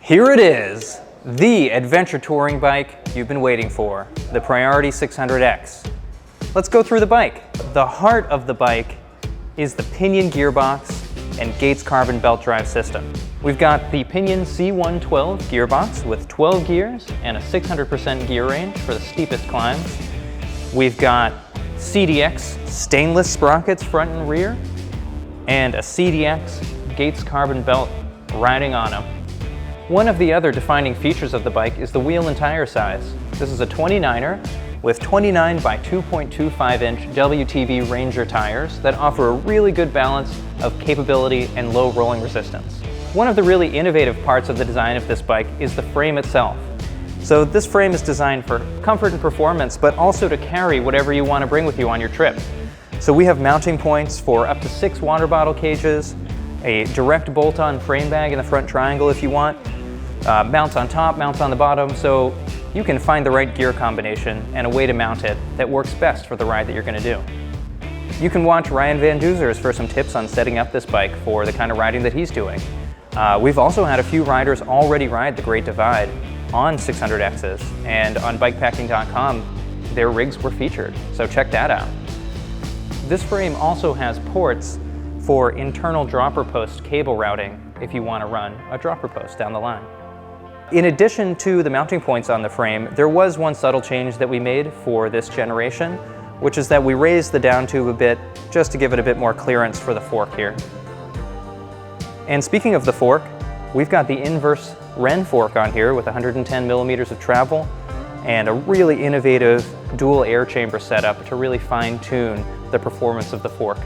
Here it is, the adventure touring bike you've been waiting for, the Priority 600X. Let's go through the bike. The heart of the bike is the Pinion gearbox and Gates carbon belt drive system. We've got the Pinion C112 gearbox with 12 gears and a 600% gear range for the steepest climbs. We've got CDX stainless sprockets front and rear and a CDX Gates carbon belt riding on them. One of the other defining features of the bike is the wheel and tire size. This is a 29er with 29 by 2.25 inch WTV Ranger tires that offer a really good balance of capability and low rolling resistance. One of the really innovative parts of the design of this bike is the frame itself. So this frame is designed for comfort and performance, but also to carry whatever you want to bring with you on your trip. So we have mounting points for up to 6 water bottle cages, a direct bolt-on frame bag in the front triangle if you want, mounts on top, mounts on the bottom, so you can find the right gear combination and a way to mount it that works best for the ride that you're going to do. You can watch Ryan Van Duzer's for some tips on setting up this bike for the kind of riding that he's doing. We've also had a few riders already ride the Great Divide on 600Xs, and on bikepacking.com their rigs were featured, so check that out. This frame also has ports for internal dropper post cable routing if you want to run a dropper post down the line. In addition to the mounting points on the frame, there was one subtle change that we made for this generation, which is that we raised the down tube a bit just to give it a bit more clearance for the fork here. And speaking of the fork, we've got the inverse Wren fork on here with 110 millimeters of travel and a really innovative dual air chamber setup to really fine-tune the performance of the fork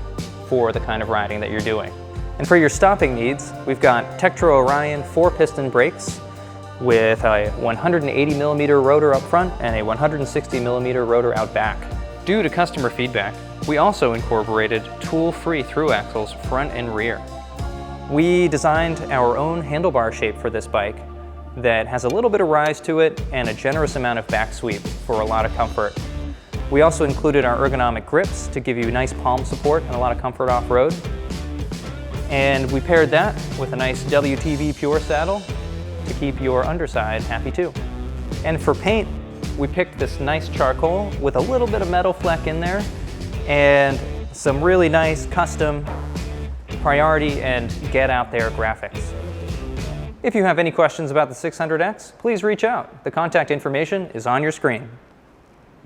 for the kind of riding that you're doing. And for your stopping needs, we've got Tektro Orion 4-piston brakes with a 180 millimeter rotor up front and a 160 millimeter rotor out back. Due to customer feedback, we also incorporated tool-free through axles front and rear. We designed our own handlebar shape for this bike that has a little bit of rise to it and a generous amount of back sweep for a lot of comfort. We also included our ergonomic grips to give you nice palm support and a lot of comfort off-road. And we paired that with a nice WTV Pure saddle to keep your underside happy too. And for paint, we picked this nice charcoal with a little bit of metal fleck in there and some really nice custom Priority and Get Out There graphics. If you have any questions about the 600X, please reach out. The contact information is on your screen.